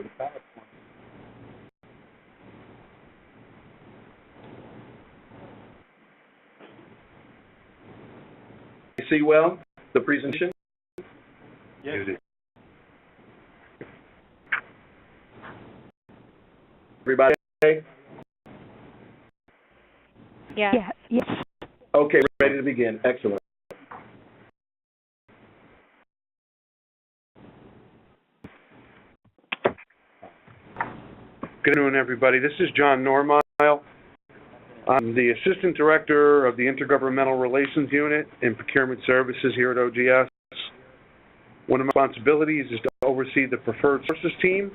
go to PowerPoint. You see well the presentation? Yes. Everybody okay? Yes. Yes. Okay, ready to begin. Excellent. Good afternoon, everybody. This is John Normile. I'm the Assistant Director of the Intergovernmental Relations Unit and Procurement Services here at OGS. One of my responsibilities is to oversee the Preferred Sources team.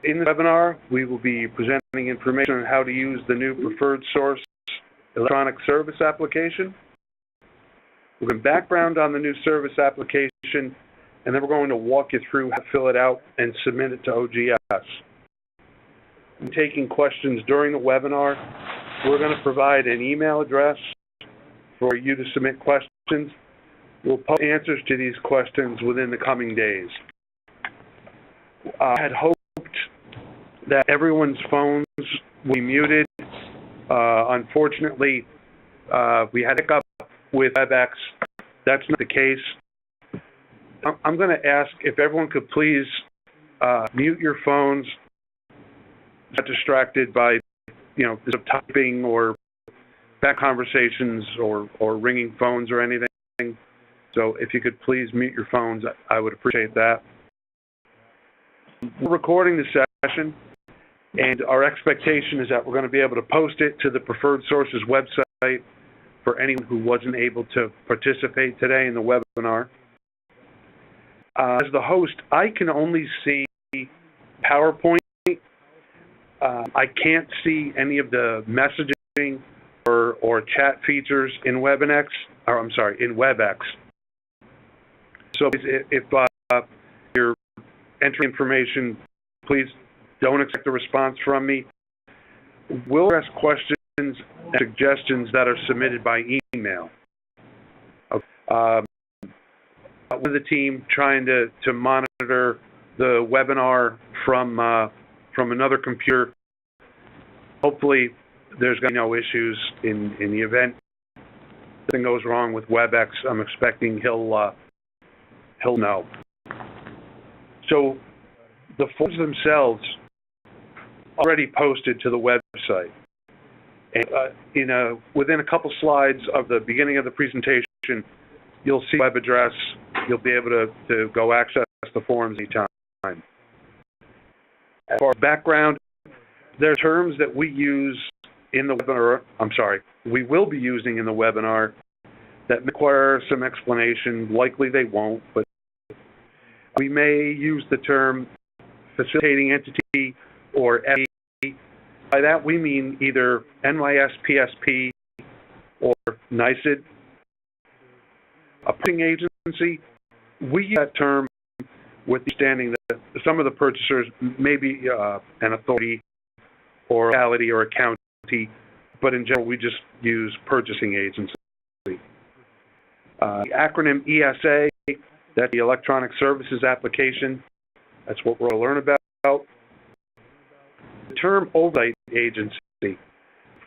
In this webinar, we will be presenting information on how to use the new Preferred Source electronic service application. We're going to background on the new service application, and then we're going to walk you through how to fill it out and submit it to OGS. I'm taking questions during the webinar. We're going to provide an email address for you to submit questions. We'll post answers to these questions within the coming days. I had hoped that everyone's phones would be muted. Unfortunately, we had a hiccup with WebEx. That's not the case. I'm going to ask if everyone could please mute your phones, not distracted by, typing or back conversations or ringing phones or anything. So if you could please mute your phones, I would appreciate that. We're recording this session, and our expectation is that we're going to be able to post it to the Preferred Sources website for anyone who wasn't able to participate today in the webinar. As the host, I can only see PowerPoint. I can't see any of the messaging or chat features in WebEx. So if you're entering information, please don't expect a response from me. We'll address questions and suggestions that are submitted by email. One of the team trying to monitor the webinar from another computer. Hopefully, there's going to be no issues in the event something goes wrong with WebEx. I'm expecting he'll know. So the forms themselves already posted to the website. And within a couple slides of the beginning of the presentation, you'll see web address. You'll be able to go access the forms anytime. As far as background, there are terms that we use in the webinar, we will be using in the webinar that require some explanation. Likely they won't, but we may use the term facilitating entity or FE. By that we mean either NYSPSP or NYSED. A purchasing agency, we use that term with the understanding that some of the purchasers may be an authority or a locality or a county, but in general we just use purchasing agency. The acronym ESA, that's the Electronic Services Application. That's what we're going to learn about. The term oversight agency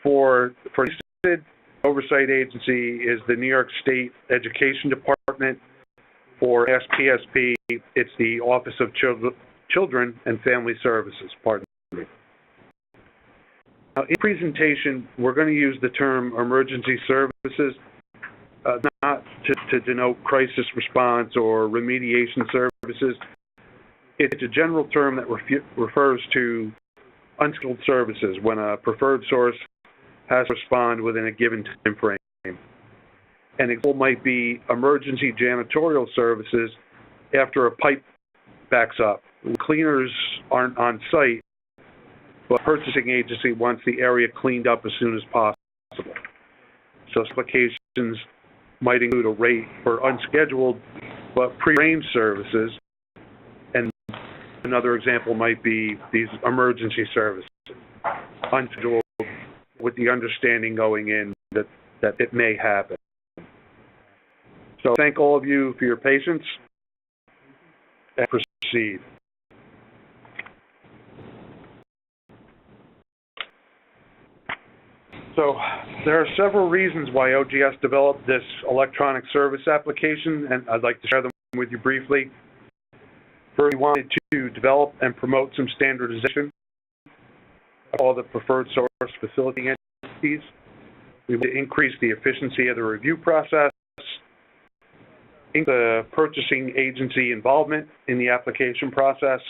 for NYSED, oversight agency is the New York State Education Department. For SPSP, it's the Office of Children and Family Services, pardon me. Now, in presentation, we're going to use the term emergency services, not to denote crisis response or remediation services. It's a general term that refers to unskilled services when a preferred source has to respond within a given time frame. An example might be emergency janitorial services after a pipe backs up. Cleaners aren't on site, but purchasing agency wants the area cleaned up as soon as possible. So applications might include a rate for unscheduled but prearranged services, and another example might be these emergency services, unscheduled with the understanding going in that it may happen. So thank all of you for your patience and proceed. So there are several reasons why OGS developed this electronic service application, and I'd like to share them with you briefly. First, we wanted to develop and promote some standardization of all the preferred source facility entities. We want to increase the efficiency of the review process, increase the purchasing agency involvement in the application process,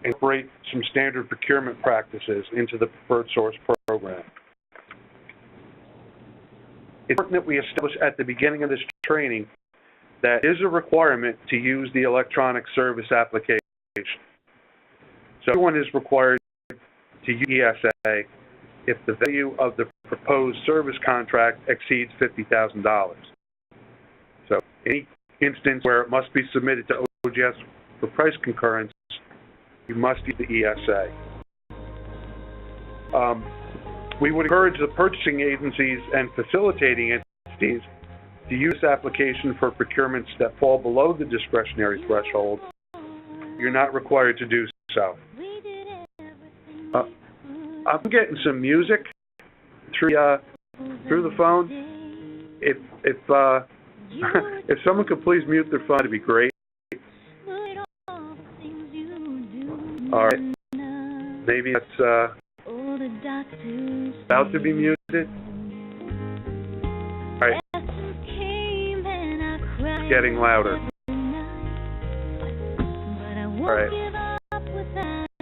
and incorporate some standard procurement practices into the preferred source program. It's important that we establish at the beginning of this training that is a requirement to use the electronic service application. So everyone is required to use ESA if the value of the proposed service contract exceeds $50,000. So any instance where it must be submitted to OGS for price concurrence, you must use the ESA. We would encourage the purchasing agencies and facilitating entities to use this application for procurements that fall below the discretionary threshold. You're not required to do so. I'm getting some music through the phone. If if someone could please mute their phone, it'd be great. All right. Maybe that's about to be muted. All right. It's getting louder. All right.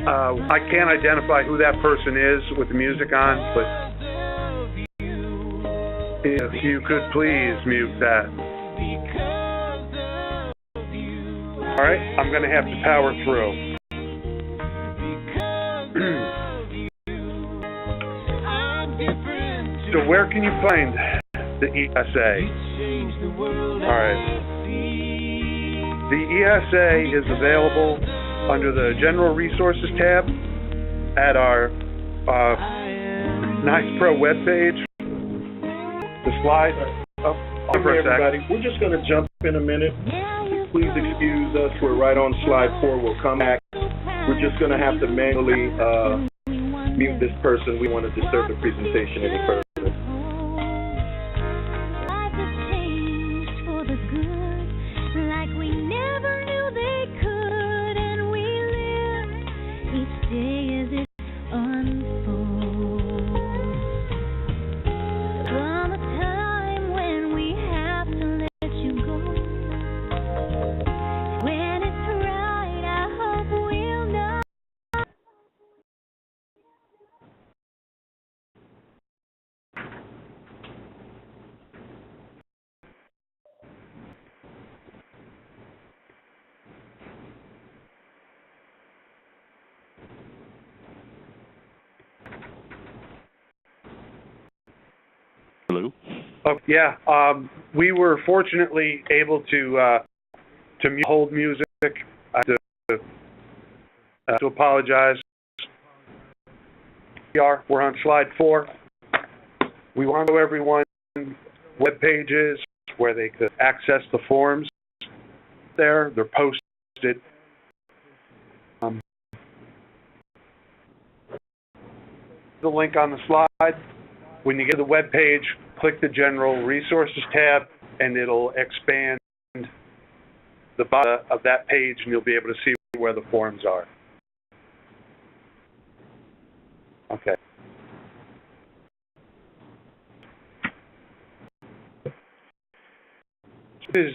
I can't identify who that person is with the music on, but if you could please mute that. All right. I'm going to have to power through. So where can you find the ESA? All right. The ESA is available under the General Resources tab at our NICE-Pro webpage. The slide. Okay, everybody, we're just going to jump in a minute. Please excuse us. We're right on slide 4. We'll come back. We're just going to have to manually mute this person. We want to disturb the presentation any further. Hello? Oh, yeah. We were fortunately able to hold music. I have to apologize. We're on slide 4. We want to show everyone web pages where they could access the forms. They're posted. The link on the slide. When you get to the web page, click the General Resources tab, and it'll expand the bottom of that page, and you'll be able to see where the forms are. Okay. This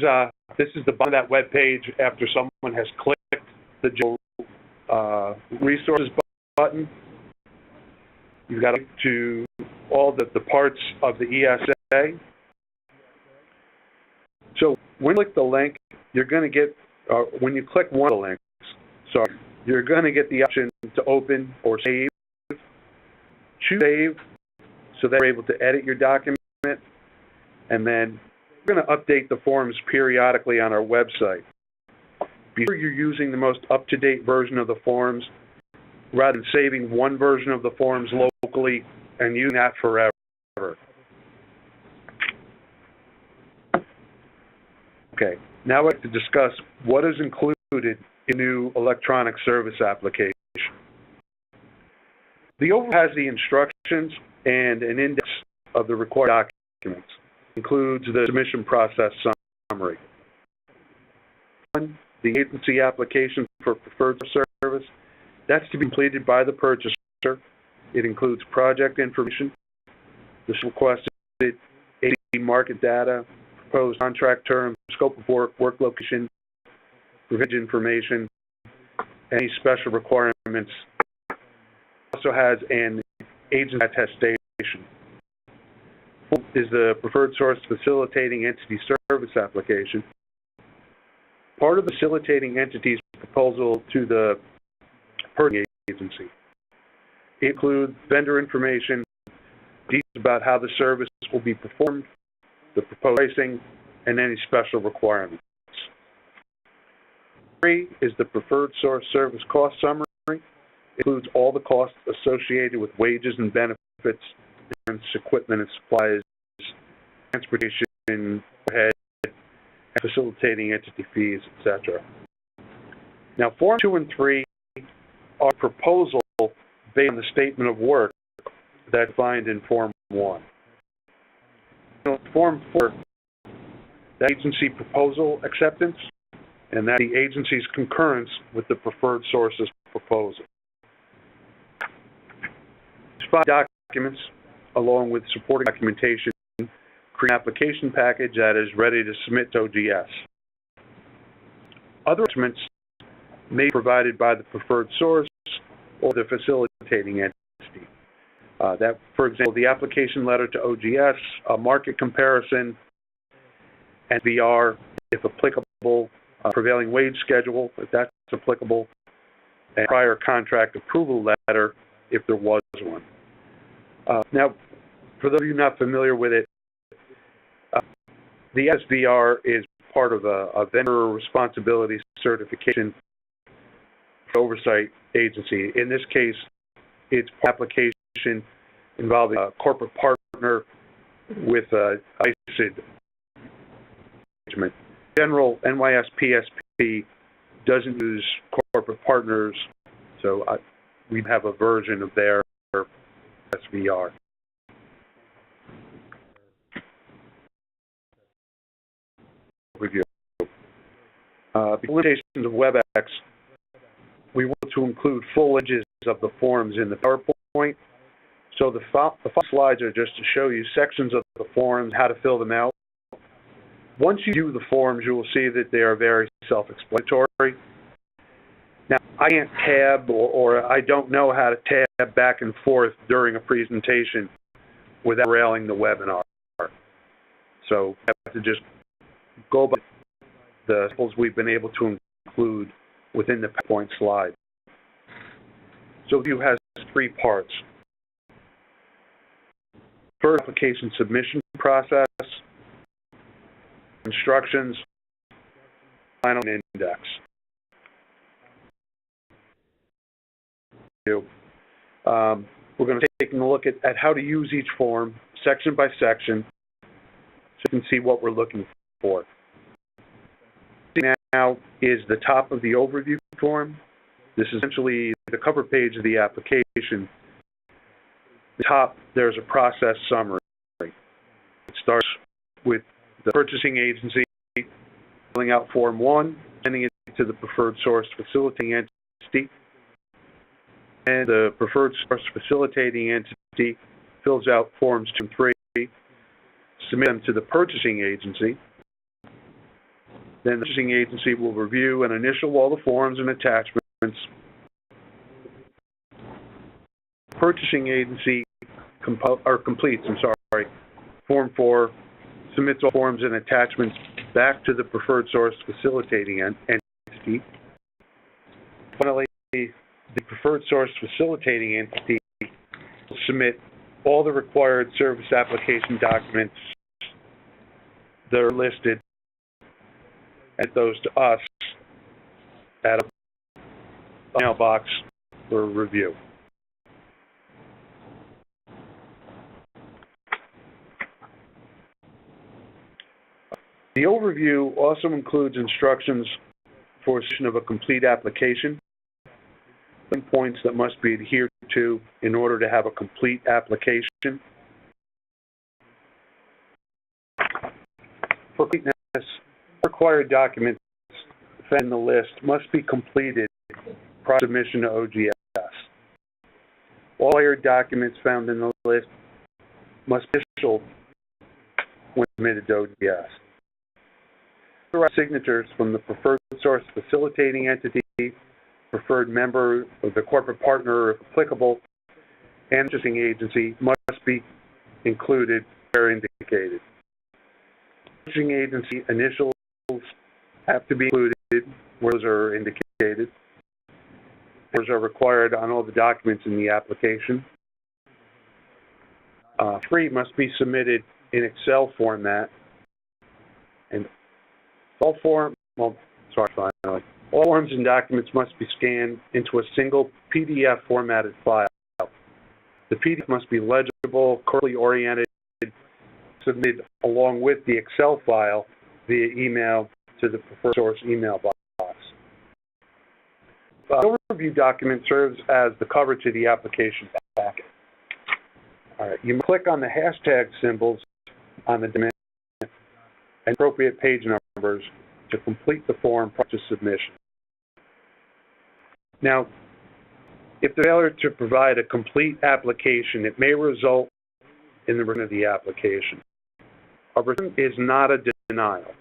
is the bottom of that web page after someone has clicked the General Resources button. You've got to all the parts of the ESA. So when you click the link, you're going to get, when you click one of the links, you're going to get the option to open or save. Choose save so that you're able to edit your document, and then we're going to update the forms periodically on our website. Be sure you're using the most up-to-date version of the forms rather than saving one version of the forms locally and using that forever. Okay, now I'd like to discuss what is included in the new electronic service application. The overview has the instructions sections and an index of the required documents. Includes the submission process summary. 1, the agency application for preferred service. That's to be completed by the purchaser. It includes project information, the requested AD market data, proposed contract terms, scope of work, work location, provision information, any special requirements. Also has an agent attestation. Is the preferred source facilitating entity service application. Part of the facilitating entity's proposal to the purchasing agency. It includes vendor information, details about how the service will be performed, the proposed pricing, and any special requirements. 3 is the preferred source service cost summary. It includes all the costs associated with wages and benefits, insurance, equipment and supplies, transportation, overhead, facilitating entity fees, etc. Now, Form 2 and 3 are proposal based on the statement of work that's defined in Form 1. Form 4, the agency proposal acceptance, and that the agency's concurrence with the preferred source's proposal. These 5 documents, along with supporting documentation, create an application package that is ready to submit to OGS. Other documents may be provided by the preferred source or the facilitating entity. That, for example, the application letter to OGS, a market comparison, and VR, if applicable, prevailing wage schedule, if that's applicable, and prior contract approval letter, if there was one. Now, for those of you not familiar with it, the SVR is part of a vendor responsibility certification oversight agency. In this case, it's application involving a corporate partner with ICID management. General NYSPSP doesn't use corporate partners, so we have a version of their SVR. Review. The limitations of WebEx, we want to include full images of the forms in the PowerPoint. So the slides are just to show you sections of the forms, how to fill them out. Once you view the forms, you will see that they are very self-explanatory. Now, I can't tab or I don't know how to tab back and forth during a presentation without derailing the webinar. So I have to just go by the samples we've been able to include within the PowerPoint slide. So the view has 3 parts. First, application submission process, instructions, final index. We're going to take a look at how to use each form, section by section, so you can see what we're looking for. Now is the top of the overview form. This is essentially the cover page of the application. At the top, there's a process summary. It starts with the purchasing agency filling out Form 1, sending it to the preferred source facilitating entity, and the preferred source facilitating entity fills out Forms 2 and 3, submit them to the purchasing agency. Then the purchasing agency will review and initial all the forms and attachments. Purchasing agency completes Form 4, submits all forms and attachments back to the preferred source facilitating entity. Finally, the preferred source facilitating entity will submit all the required service application documents that are listed and those to us at a mailbox for review. The overview also includes instructions for submission of a complete application, points that must be adhered to in order to have a complete application. For completeness, required documents found in the list must be completed prior to submission to OGS. All required documents found in the list must be official when submitted to OGS. Signatures from the preferred source facilitating entity, preferred member of the corporate partner if applicable, and purchasing agency must be included where indicated. Purchasing agency initials have to be included where those are indicated. Those are required on all the documents in the application. 3 must be submitted in Excel format, and all forms and documents must be scanned into a single PDF formatted file. The PDF must be legible, correctly oriented, submitted along with the Excel file via email to the preferred source email box. The overview document serves as the cover to the application packet. All right, you click on the hashtag symbols on the document and appropriate page numbers to complete the form prior to submission. Now, if the failure to provide a complete application, it may result in the return of the application. A return is not a denial.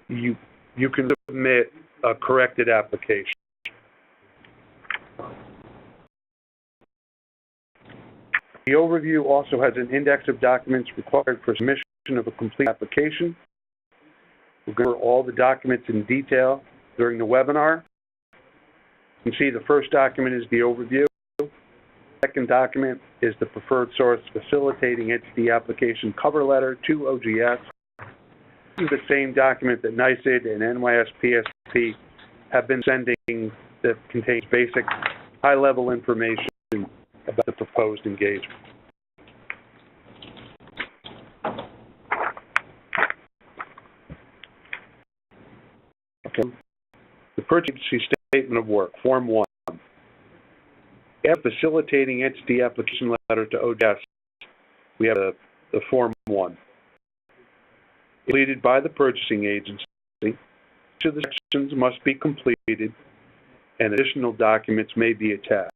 You can submit a corrected application. The overview also has an index of documents required for submission of a complete application. We'll go over all the documents in detail during the webinar. You can see the first document is the overview. The second document is the preferred source facilitating entity application cover letter to OGS. This is the same document that NYSED and NYSPSP have been sending that contains basic high-level information about the proposed engagement. Okay. The purchase statement of work, Form 1. After facilitating entity application letter to OGS, we have the Form 1. Completed by the purchasing agency, each of the sections must be completed and additional documents may be attached.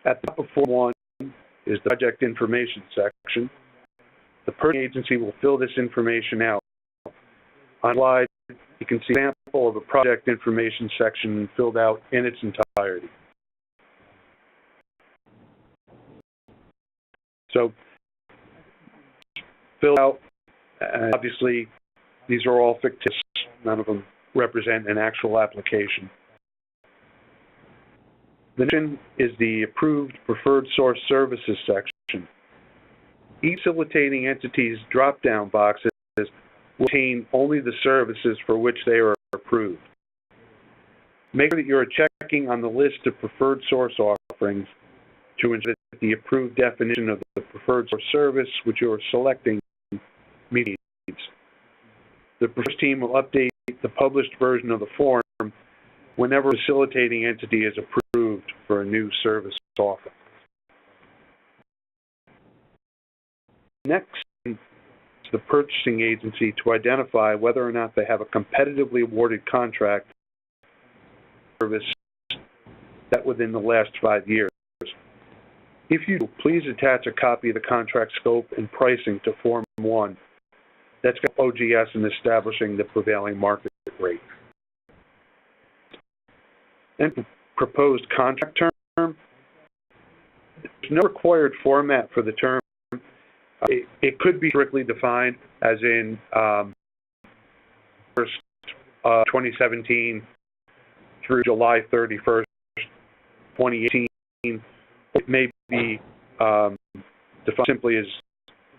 At the top of Form 1 is the project information section. The purchasing agency will fill this information out. On the slide, you can see an example of a project information section filled out in its entirety. So, fill out, and obviously, these are all fictitious. None of them represent an actual application. The next is the approved preferred source services section. Each facilitating entity's drop-down boxes will contain only the services for which they are approved. Make sure that you are checking on the list of preferred source offerings to ensure that the approved definition of the preferred source service which you are selecting meets needs. The preferred team will update the published version of the form whenever a facilitating entity is approved for a new service offering. Next is the purchasing agency to identify whether or not they have a competitively awarded contract service set within the last 5 years. If you do, please attach a copy of the contract scope and pricing to Form 1. That's going to help OGS in establishing the prevailing market rate. Then proposed contract term. There's no required format for the term. It could be strictly defined as in 2017 through July 31st, 2018. It may be defined simply as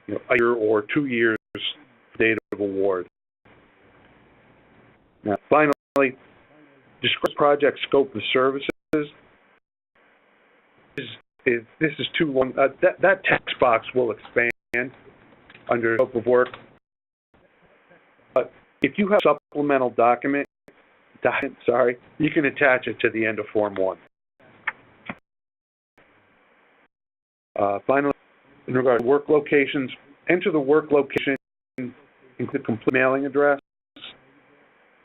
a year or 2 years date of award. Now, finally, describe project scope of services. This is too long. That text box will expand under scope of work. But if you have a supplemental document, you can attach it to the end of Form 1. Finally, in regard to work locations, enter the work location, include complete mailing address.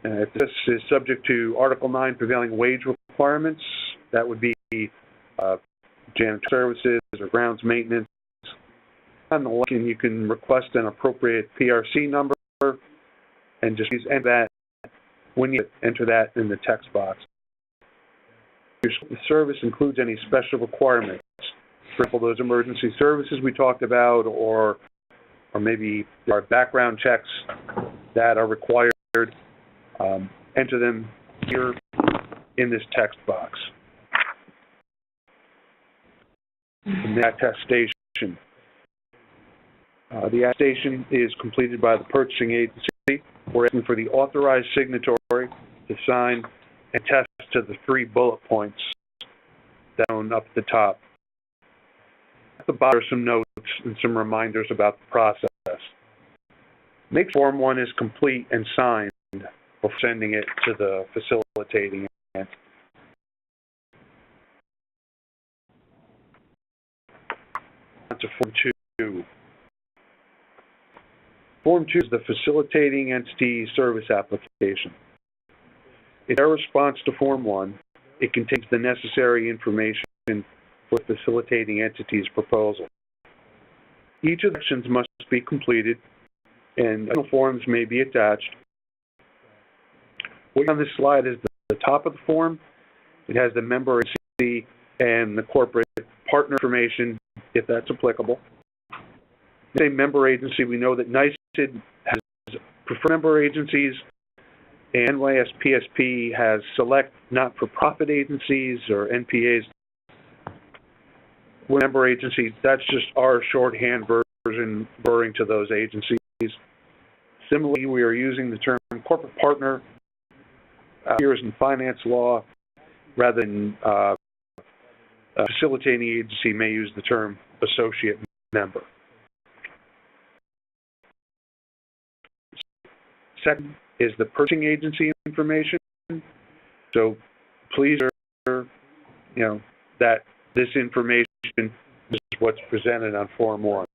If this is subject to Article 9 prevailing wage requirements, that would be janitor services or grounds maintenance. On the left, you can request an appropriate PRC number and just enter that when you enter that in the text box. If your service includes any special requirements, for example, those emergency services we talked about, or maybe our background checks that are required, enter them here in this text box. And the attestation. The attestation is completed by the purchasing agency. We're asking for the authorized signatory to sign and attest to the 3 bullet points down up at the top. At the bottom are some notes and some reminders about the process. Make sure Form 1 is complete and signed before sending it to the facilitating entity. On to Form 2. Form 2 is the facilitating entity service application. In their response to Form 1, it contains the necessary information for the facilitating entity's proposal. Each of the sections must be completed, and additional forms may be attached. What on this slide is the top of the form. It has the member agency and the corporate partner information, if that's applicable. Say member agency, we know that NYSED has preferred member agencies, and NYSPSP has select not-for-profit agencies or NPAs. We're member agencies, that's just our shorthand version referring to those agencies. Similarly, we are using the term corporate partner here in finance law rather than facilitating agency may use the term associate member. Second is the purchasing agency information. So please, that this information is what's presented on Form 1.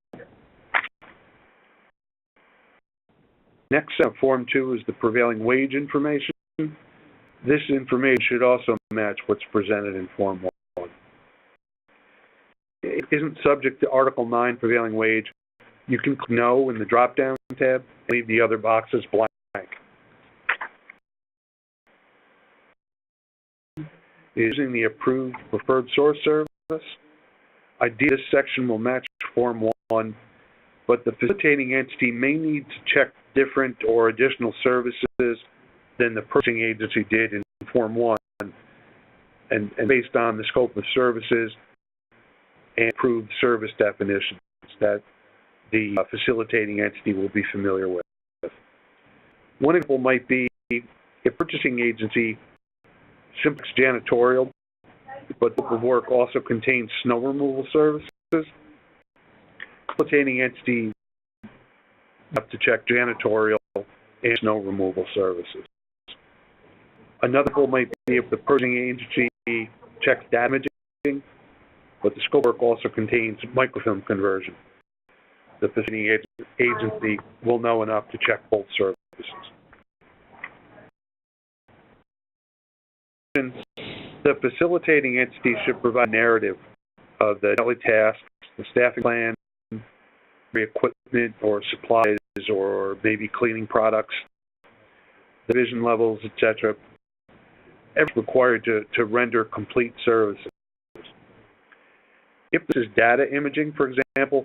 Next, Form 2 is the prevailing wage information. This information should also match what's presented in Form 1. It isn't subject to Article 9 prevailing wage. You can click No in the drop-down tab and leave the other boxes blank. Using the approved preferred source service. Ideally, this section will match Form 1, but the facilitating entity may need to check different or additional services than the purchasing agency did in Form 1, and based on the scope of services and approved service definitions that the facilitating entity will be familiar with. One example might be if purchasing agency simply janitorial, but the work also contains snow removal services. Facilitating entity have to check janitorial and snow removal services. Another example might be if the purchasing agency checks data imaging, but the scope work also contains microfilm conversion. The facilitating agency will know enough to check both services. The facilitating entity should provide a narrative of the daily tasks, the staffing plan, the equipment or supplies, or maybe cleaning products, division levels, etc. Everything required to render complete services. If this is data imaging, for example,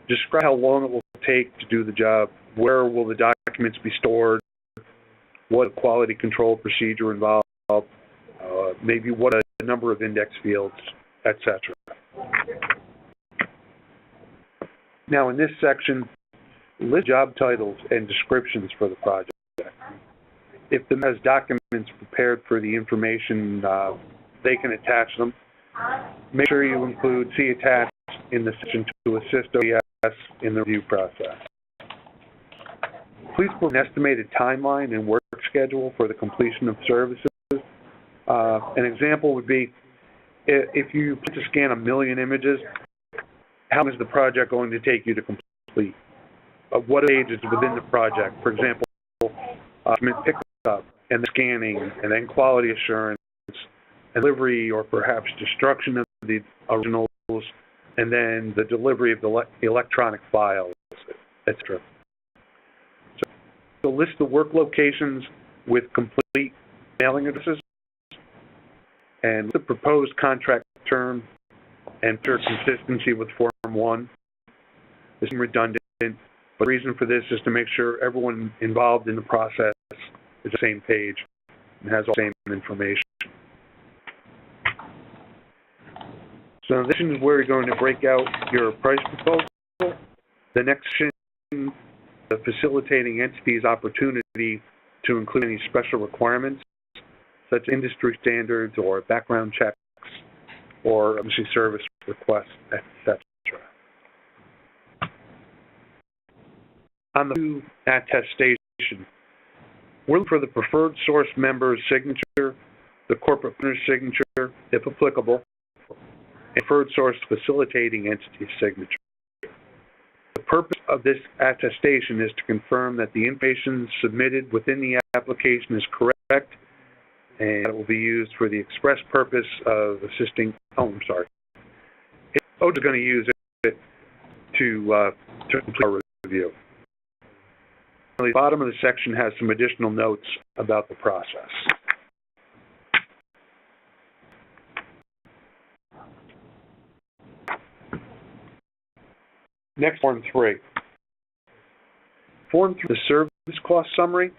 describe how long it will take to do the job, where will the documents be stored, what quality control procedure involved, maybe what a number of index fields, etc. Now in this section, list job titles and descriptions for the project. If the has documents prepared for the information, they can attach them. Make sure you include see attached in the section to assist OES in the review process. Please put an estimated timeline and work schedule for the completion of services. An example would be if you plan to scan 1 million images, how long is the project going to take you to complete? What stages within the project? For example, pickup and scanning, and then quality assurance, and delivery or perhaps destruction of the originals, and then the delivery of the electronic files, etc. So list the work locations with complete mailing addresses, and the proposed contract term, and ensure consistency with Form 1. This is redundant, but the reason for this is to make sure everyone involved in the process is on the same page and has all the same information. So this is where you're going to break out your price proposal. The next section, the facilitating entity's opportunity to include any special requirements, such as industry standards or background checks or emergency service requests, etc. On the attestation, we're looking for the preferred source member's signature, the corporate owner's signature, if applicable, and preferred source facilitating entity's signature. The purpose of this attestation is to confirm that the information submitted within the application is correct, and it will be used for the express purpose of assisting. OJA is going to use it to complete our review. The bottom of the section has some additional notes about the process. Next, Form 3. Form 3, the service cost summary.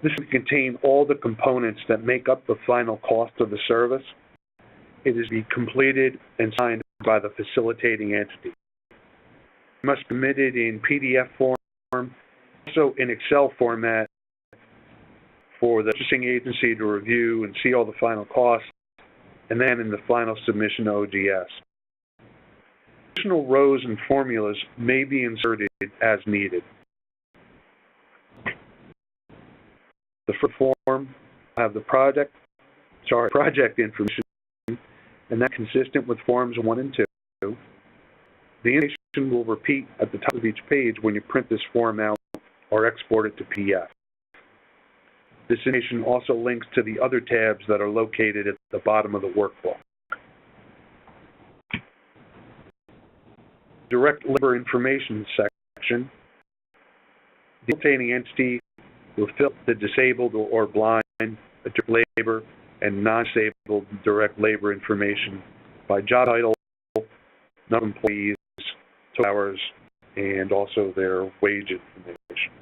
This will contain all the components that make up the final cost of the service. It is to be completed and signed by the facilitating entity. It must be submitted in PDF form, also in Excel format for the purchasing agency to review and see all the final costs, and then in the final submission to OGS. Additional rows and formulas may be inserted as needed. The first form will have the project information, and that's consistent with Forms 1 and 2. The information will repeat at the top of each page when you print this form out or export it to PDF. This information also links to the other tabs that are located at the bottom of the workbook. Direct labor information section. The facilitating entity will fill the disabled or blind direct labor and non-disabled direct labor information by job title, number of employees, total hours, and also their wage information.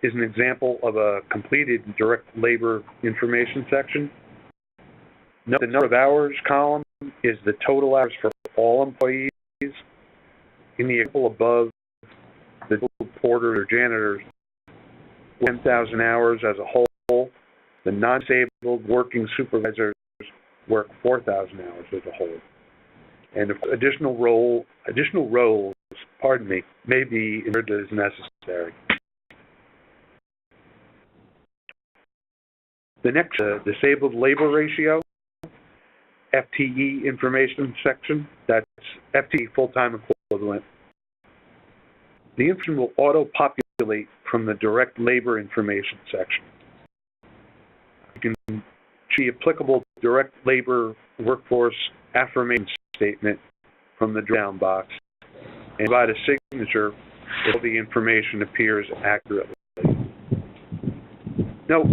Is an example of a completed direct labor information section. Note the number of hours column is the total hours for all employees. In the example above, the porters or janitors 10,000 hours as a whole. The non-disabled working supervisors work 4,000 hours as a whole. And if additional roles, may be inserted as necessary. The next, disabled labor ratio, FTE information section, that's FTE full-time equivalent. The information will auto-populate from the direct labor information section. You can see applicable direct labor workforce affirmation statement from the drop-down box and provide a signature if all the information appears accurately. Note,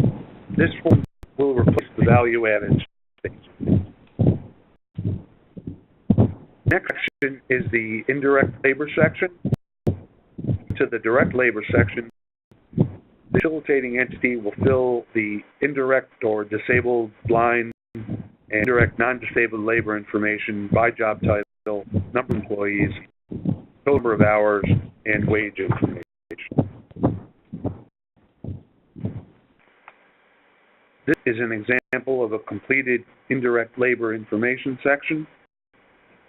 this form will replace the value-added statement. Next section is the indirect labor section. To the direct labor section, the facilitating entity will fill the indirect or disabled, blind, and indirect non-disabled labor information by job title, number of employees, total number of hours, and wage information. This is an example of a completed indirect labor information section.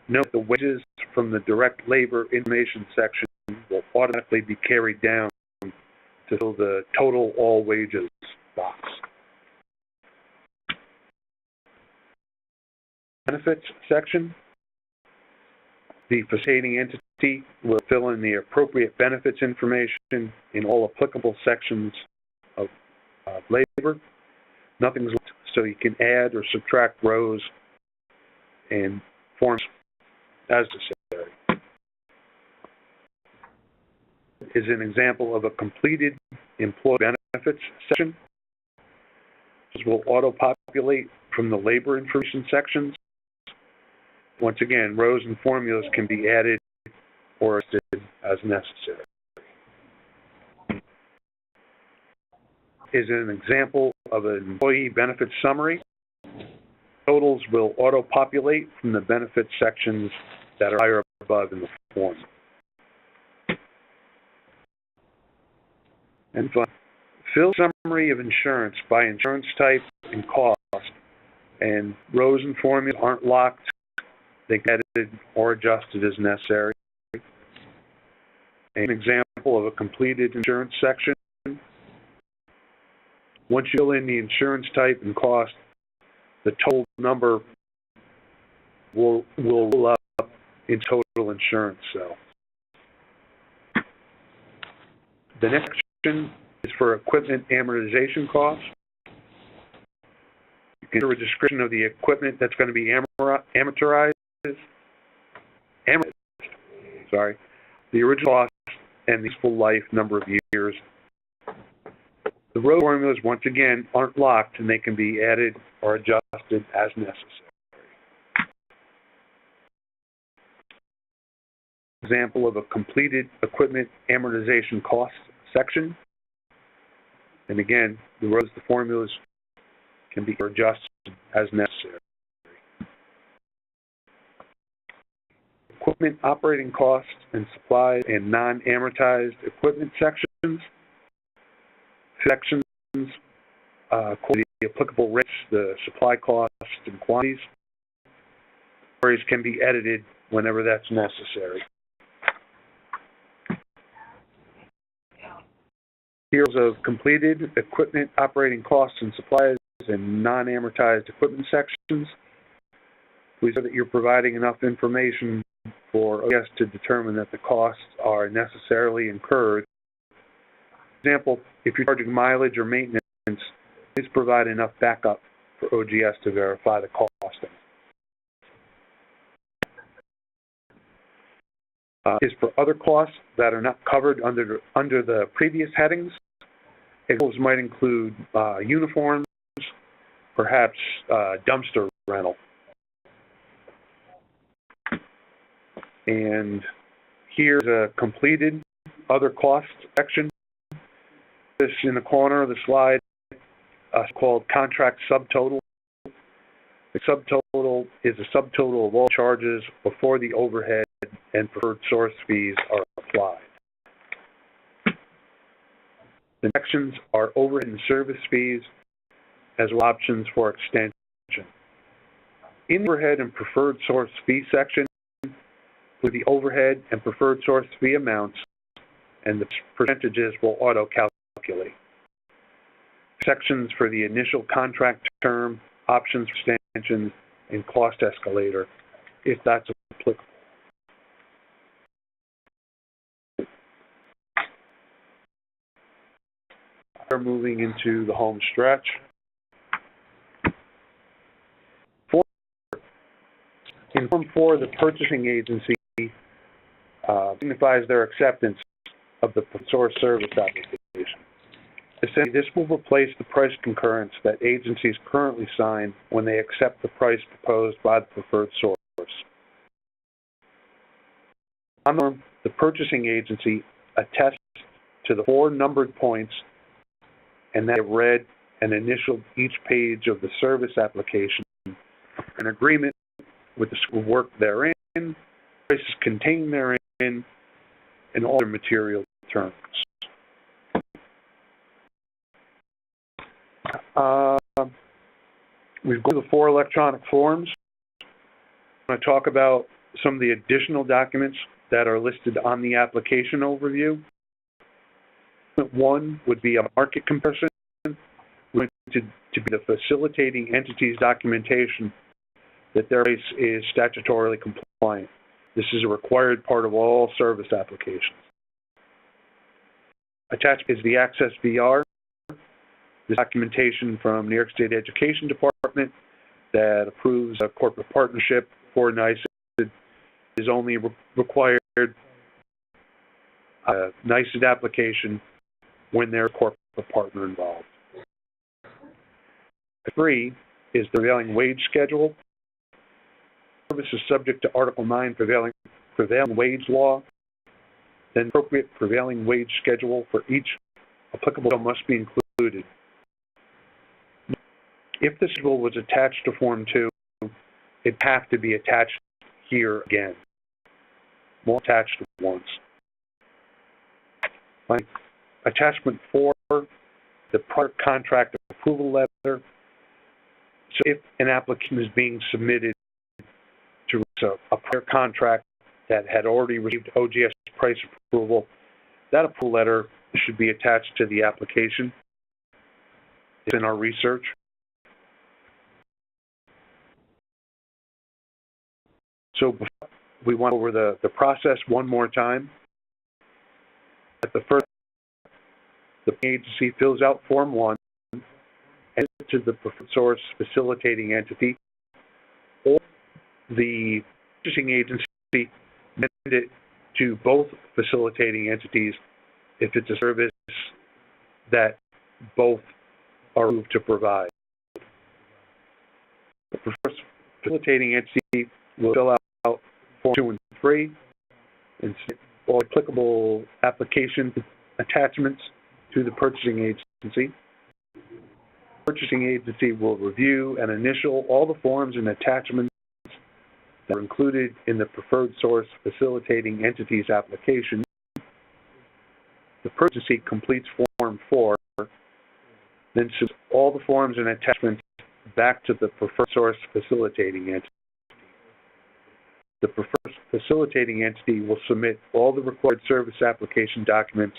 Note the wages from the direct labor information section will automatically be carried down to fill the total all wages box. benefits section. The facilitating entity will fill in the appropriate benefits information in all applicable sections of labor. Nothing's left, so you can add or subtract rows and forms as necessary. Is an example of a completed employee benefits section. This will auto-populate from the labor information sections. Once again, rows and formulas can be added or adjusted as necessary. Is an example of an employee benefits summary. Totals will auto-populate from the benefits sections that are higher or above in the form. And finally, fill summary of insurance by insurance type and cost, and rows and formulas aren't locked. They can be edited or adjusted as necessary. An example of a completed insurance section. Once you fill in the insurance type and cost, the total number will roll up in total insurance cell. The next section is for equipment amortization costs. You can enter a description of the equipment that's going to be amortized. The original cost and the useful life number of years. The row formulas, once again, aren't locked and they can be added or adjusted as necessary. Example of a completed equipment amortization cost section. And again, the rows, the formulas can be adjusted as necessary. Equipment operating costs and supplies and non-amortized equipment sections. Sections according to the applicable rates, the supply costs and quantities. Queries can be edited whenever that's necessary. Here's of completed equipment operating costs and supplies and non-amortized equipment sections. Please know that you're providing enough information for OGS to determine that the costs are necessarily incurred. For example, if you're charging mileage or maintenance, please provide enough backup for OGS to verify the costing. Is for other costs that are not covered under the previous headings. Examples might include uniforms, perhaps dumpster rental. And here's a completed other costs section. This in the corner of the slide called contract subtotal. The subtotal is a subtotal of all charges before the overhead and preferred source fees are applied. The sections are overhead and service fees, as well as options for extension. In the overhead and preferred source fee section, with the overhead and preferred source fee amounts, and the percentages will auto-calculate. Sections for the initial contract term, options for extensions, and cost escalator, if that's applicable. We're moving into the home stretch. In Form 4, the purchasing agency signifies their acceptance of the source service application. Essentially, this will replace the price concurrence that agencies currently sign when they accept the price proposed by the preferred source. On the form, the purchasing agency attests to the 4 numbered points and that have read and initialed each page of the service application, an agreement with the scope of work therein, prices contained therein, and all their material terms. We've gone to the 4 electronic forms. I'm going to talk about some of the additional documents that are listed on the application overview. One would be a market comparison, to be the facilitating entity's documentation that their base is statutorily compliant. This is a required part of all service applications. Attached is the Access VR, this documentation from New York State Education Department that approves a corporate partnership for NYSED is only required NYSED application when there's a corporate partner involved. 3 is the prevailing wage schedule. Service is subject to Article 9 prevailing wage law. Then appropriate prevailing wage schedule for each applicable must be included. If the schedule was attached to Form 2, it'd have to be attached here again. Won't attach to once. Attachment 4, the product contract approval letter. So if an application is being submitted to a prior contract that had already received OGS price approval, that approval letter should be attached to the application. It's in our research. So we went over the process one more time. At the first, the agency fills out Form 1 and to the preferred source facilitating entity, or the purchasing agency send it to both facilitating entities if it's a service that both are approved to provide. The preferred facilitating entity will fill out Form 2 and 3 and submit all applicable application attachments to the purchasing agency. The purchasing agency will review and initial all the forms and attachments that are included in the preferred source facilitating entity's application. The purchasing agency completes Form 4, then submits all the forms and attachments back to the preferred source facilitating entity. The preferred facilitating entity will submit all the required service application documents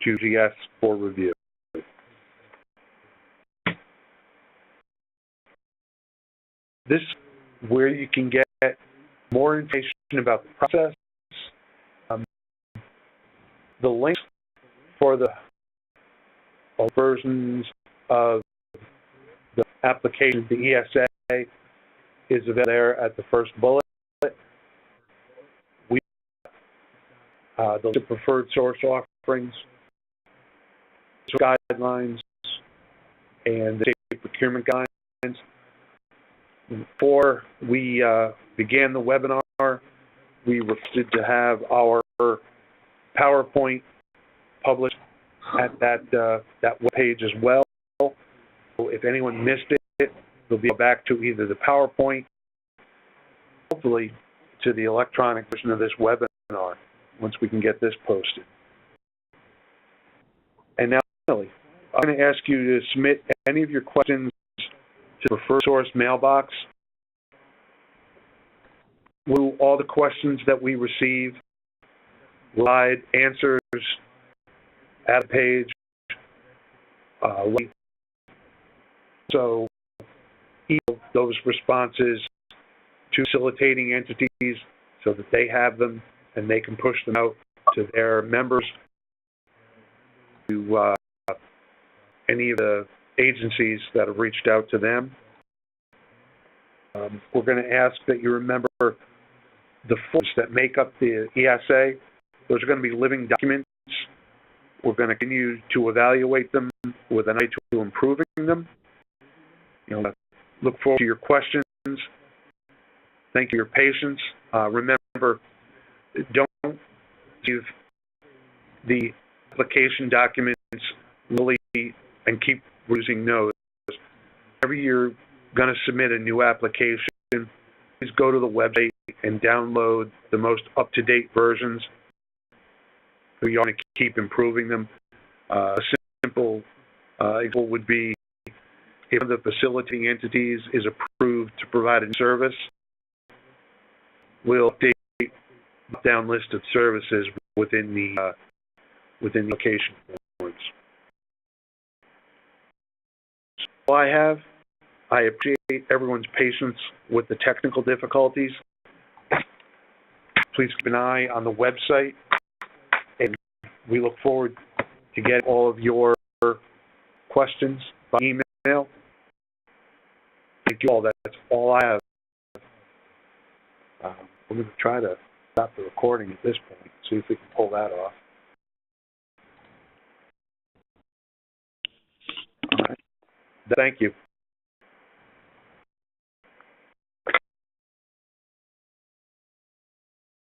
to OGS for review. This is where you can get more information about the process. The links for the versions of the application, the ESA, is available there at the first bullet. The preferred source offerings, guidelines, and the state procurement guidelines. Before we began the webinar, we requested to have our PowerPoint published at that webpage as well. So if anyone missed it, they'll be back to either the PowerPoint, hopefully to the electronic version of this webinar once we can get this posted. And now, finally, I'm going to ask you to submit any of your questions to the preferred source mailbox. Will all the questions that we receive provide answers at the page? So, email those responses to facilitating entities so that they have them and they can push them out to their members, to any of the agencies that have reached out to them. We're going to ask that you remember the forms that make up the ESA. Those are going to be living documents. We're going to continue to evaluate them with an eye to improving them. Look forward to your questions. Thank you for your patience. Remember, don't leave the application documents really and keep losing notes. Whenever you're going to submit a new application, please go to the website and download the most up-to-date versions. You want to keep improving them. A simple example would be if one of the facilitating entities is approved to provide a service, we'll update the down list of services within the application forms. All I have, I appreciate everyone's patience with the technical difficulties. Please keep an eye on the website, and we look forward to getting all of your questions by email. Thank you all. That's all I have. We're going to try to stop the recording at this point, see if we can pull that off. All right. Thank you.